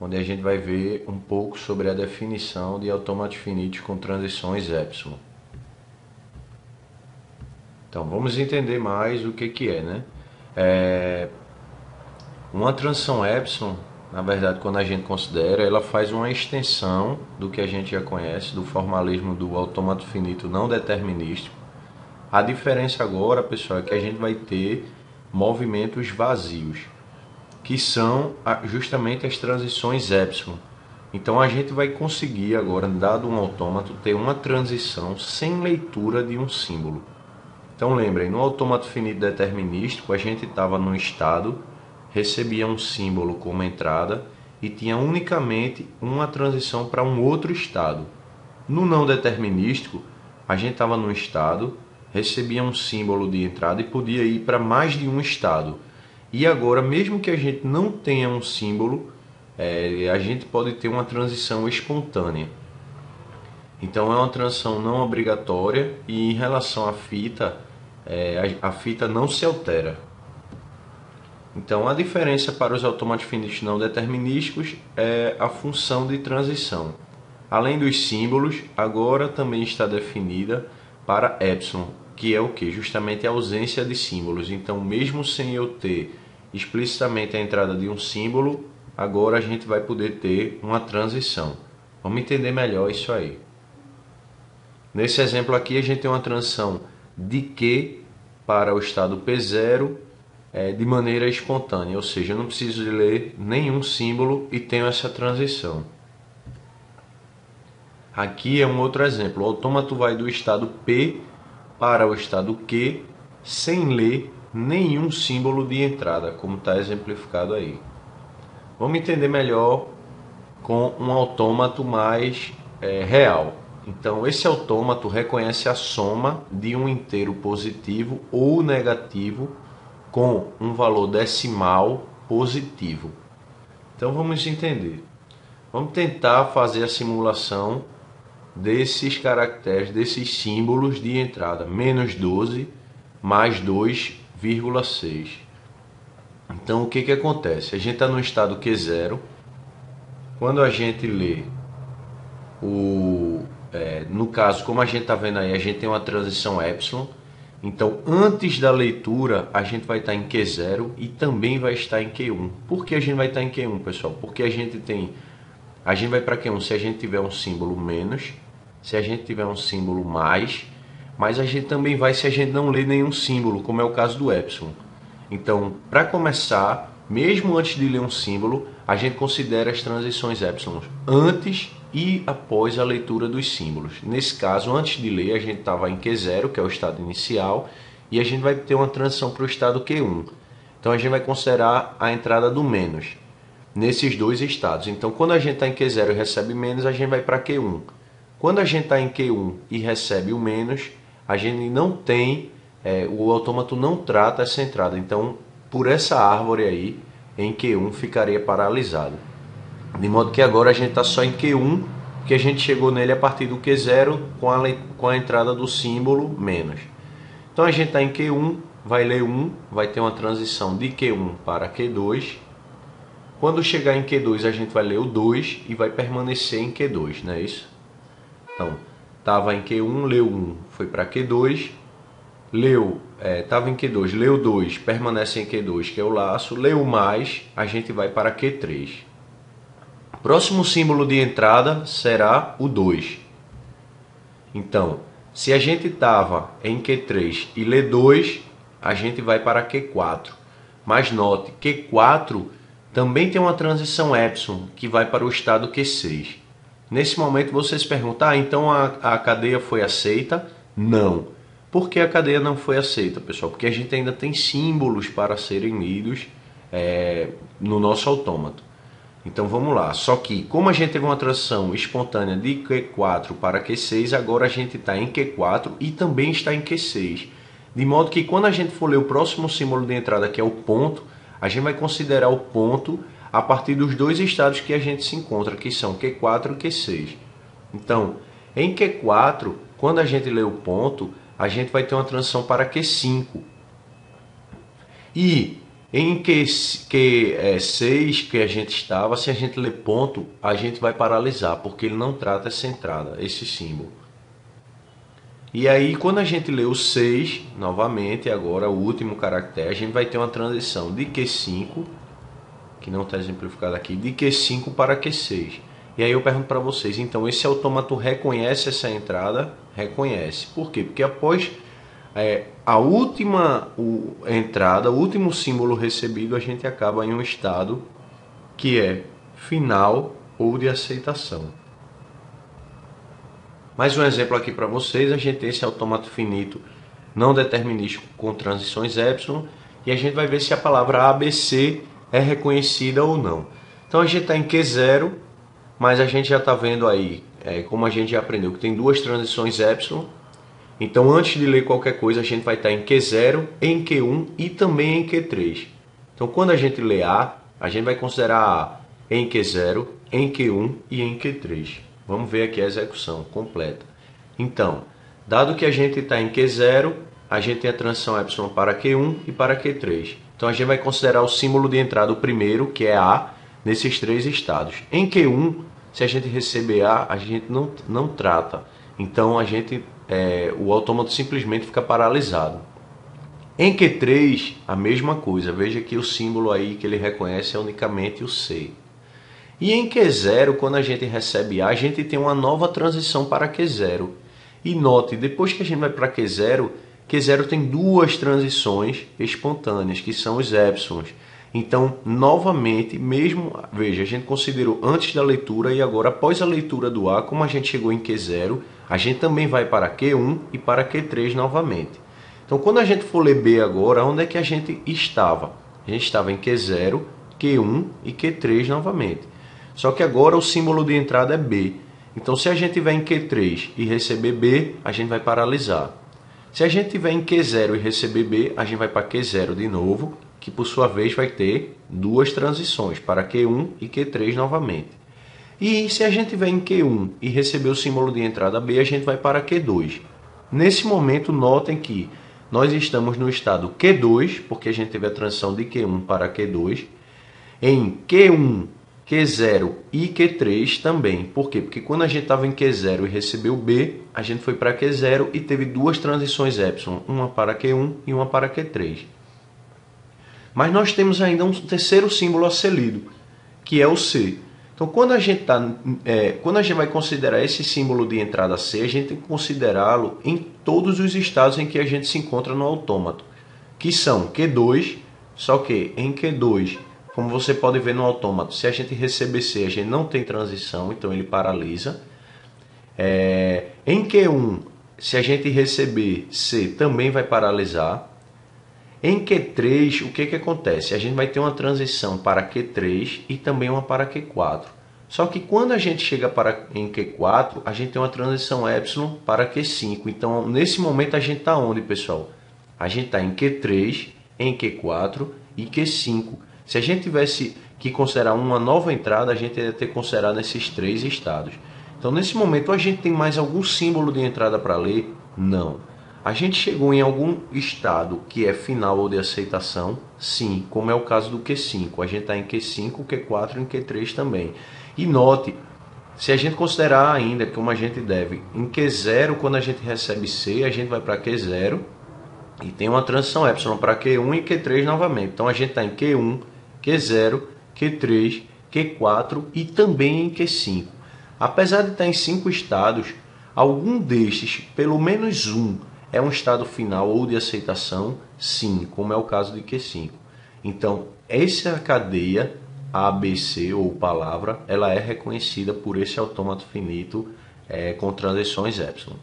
onde a gente vai ver um pouco sobre a definição de automata finite com transições epsilon. Então vamos entender mais o que é, né? Uma transição epsilon, na verdade, quando a gente considera, ela faz uma extensão do que a gente já conhece, do formalismo do automata finito não determinístico. A diferença agora, pessoal, é que a gente vai ter movimentos vazios, que são justamente as transições epsilon. Então a gente vai conseguir agora, dado um autômato, ter uma transição sem leitura de um símbolo. Então lembrem, no autômato finito determinístico, a gente estava num estado, recebia um símbolo como entrada e tinha unicamente uma transição para um outro estado. No não determinístico, a gente estava num estado, recebia um símbolo de entrada e podia ir para mais de um estado. E agora, mesmo que a gente não tenha um símbolo, a gente pode ter uma transição espontânea. Então é uma transição não obrigatória e em relação à fita, a fita não se altera. Então a diferença para os automata finitos não determinísticos é a função de transição. Além dos símbolos, agora também está definida para epsilon, que é o que? Justamente a ausência de símbolos. Então mesmo sem eu ter explicitamente a entrada de um símbolo, agora a gente vai poder ter uma transição. Vamos entender melhor isso aí. Nesse exemplo aqui a gente tem uma transição de Q para o estado P0 de maneira espontânea, ou seja, eu não preciso de ler nenhum símbolo e tenho essa transição. Aqui é um outro exemplo, o autômato vai do estado P para o estado Q sem ler nenhum símbolo de entrada, como está exemplificado aí. Vamos entender melhor com um autômato mais real. Então, esse autômato reconhece a soma de um inteiro positivo ou negativo com um valor decimal positivo. Então, vamos entender. Vamos tentar fazer a simulação desses caracteres, desses símbolos de entrada. Menos 12 mais 2,6. Então, o que acontece? A gente está no estado Q0. Quando a gente lê no caso, como a gente está vendo aí, a gente tem uma transição epsilon. Então, antes da leitura, a gente vai estar em Q0 e também vai estar em Q1. Por que a gente vai estar em Q1, pessoal? Porque a gente vai para Q1 se a gente tiver um símbolo menos, se a gente tiver um símbolo mais, mas a gente também vai se a gente não ler nenhum símbolo, como é o caso do epsilon. Então, para começar, mesmo antes de ler um símbolo, a gente considera as transições epsilon antes e após a leitura dos símbolos. Nesse caso, antes de ler, a gente estava em Q0, que é o estado inicial, e a gente vai ter uma transição para o estado Q1. Então a gente vai considerar a entrada do menos nesses dois estados. Então quando a gente está em Q0 e recebe menos, a gente vai para Q1. Quando a gente está em Q1 e recebe o menos, a gente não tem, o autômato não trata essa entrada. Então por essa árvore aí, em Q1 ficaria paralisado. De modo que agora a gente está só em Q1, que a gente chegou nele a partir do Q0 com a entrada do símbolo menos. Então a gente está em Q1, vai ler 1, vai ter uma transição de Q1 para Q2. Quando chegar em Q2 a gente vai ler o 2 e vai permanecer em Q2, não é isso? Então, estava em Q1, leu 1, foi para Q2, estava em Q2, leu 2, permanece em Q2, que é o laço, leu mais, a gente vai para Q3. Próximo símbolo de entrada será o 2. Então, se a gente estava em Q3 e lê 2, a gente vai para Q4. Mas note, Q4 também tem uma transição epsilon, que vai para o estado Q6. Nesse momento você se pergunta, então a cadeia foi aceita? Não. Por que a cadeia não foi aceita, pessoal? Porque a gente ainda tem símbolos para serem lidos no nosso autômato. Então vamos lá, só que como a gente teve uma transição espontânea de Q4 para Q6, agora a gente está em Q4 e também está em Q6. De modo que quando a gente for ler o próximo símbolo de entrada, que é o ponto, a gente vai considerar o ponto a partir dos dois estados que a gente se encontra, que são Q4 e Q6. Então, em Q4, quando a gente lê o ponto, a gente vai ter uma transição para Q5. E Em Q6 que a gente estava, se a gente ler ponto, a gente vai paralisar, porque ele não trata essa entrada, esse símbolo. E aí, quando a gente lê o 6, novamente, agora o último caractere, a gente vai ter uma transição de Q5, que não está exemplificado aqui, de Q5 para Q6. E aí eu pergunto para vocês, então esse autômato reconhece essa entrada? Reconhece. Por quê? Porque após a última entrada, o último símbolo recebido, a gente acaba em um estado que é final ou de aceitação. Mais um exemplo aqui para vocês, a gente tem esse autômato finito não determinístico com transições epsilon e a gente vai ver se a palavra ABC é reconhecida ou não. Então a gente está em Q0, mas a gente já está vendo aí, como a gente já aprendeu, que tem duas transições epsilon. Então antes de ler qualquer coisa, a gente vai estar em Q0, em Q1 e também em Q3. Então quando a gente lê A, a gente vai considerar A em Q0, em Q1 e em Q3. Vamos ver aqui a execução completa. Então, dado que a gente está em Q0, a gente tem a transição epsilon para Q1 e para Q3. Então a gente vai considerar o símbolo de entrada, o primeiro, que é A, nesses três estados. Em Q1, se a gente receber A, a gente não trata. Então o autômato simplesmente fica paralisado. Em Q3, a mesma coisa. Veja que o símbolo aí que ele reconhece é unicamente o C. E em Q0, quando a gente recebe A, a gente tem uma nova transição para Q0. E note, depois que a gente vai para Q0, Q0 tem duas transições espontâneas, que são os épsilons. Então, novamente, veja, a gente considerou antes da leitura e agora após a leitura do A, como a gente chegou em Q0, a gente também vai para Q1 e para Q3 novamente. Então, quando a gente for ler B agora, onde é que a gente estava? A gente estava em Q0, Q1 e Q3 novamente. Só que agora o símbolo de entrada é B. Então, se a gente estiver em Q3 e receber B, a gente vai paralisar. Se a gente estiver em Q0 e receber B, a gente vai para Q0 de novo, que por sua vez vai ter duas transições, para Q1 e Q3 novamente. E se a gente estiver em Q1 e receber o símbolo de entrada B, a gente vai para Q2. Nesse momento, notem que nós estamos no estado Q2, porque a gente teve a transição de Q1 para Q2, em Q1, Q0 e Q3 também. Por quê? Porque quando a gente estava em Q0 e recebeu B, a gente foi para Q0 e teve duas transições epsilon, uma para Q1 e uma para Q3. Mas nós temos ainda um terceiro símbolo a ser lido, que é o C. Então, quando a gente vai considerar esse símbolo de entrada C, a gente tem que considerá-lo em todos os estados em que a gente se encontra no autômato, que são Q2, só que em Q2, como você pode ver no autômato, se a gente receber C, a gente não tem transição, então ele paralisa. Em Q1, se a gente receber C, também vai paralisar. Em Q3, o que acontece? A gente vai ter uma transição para Q3 e também uma para Q4. Só que quando a gente chega em Q4, a gente tem uma transição epsilon para Q5. Então, nesse momento, a gente está onde, pessoal? A gente está em Q3, em Q4 e Q5. Se a gente tivesse que considerar uma nova entrada, a gente ia ter que considerar nesses três estados. Então, nesse momento, a gente tem mais algum símbolo de entrada para ler? Não. A gente chegou em algum estado que é final ou de aceitação? Sim, como é o caso do Q5. A gente está em Q5, Q4 e em Q3 também. E note, se a gente considerar ainda, como a gente deve, em Q0, quando a gente recebe C, a gente vai para Q0 e tem uma transição epsilon para Q1 e Q3 novamente. Então a gente está em Q1, Q0, Q3, Q4 e também em Q5. Apesar de estar em 5 estados, algum destes, pelo menos um, é um estado final ou de aceitação? Sim, como é o caso de Q5. Então, essa cadeia ABC ou palavra, ela é reconhecida por esse autômato finito com transições epsilon.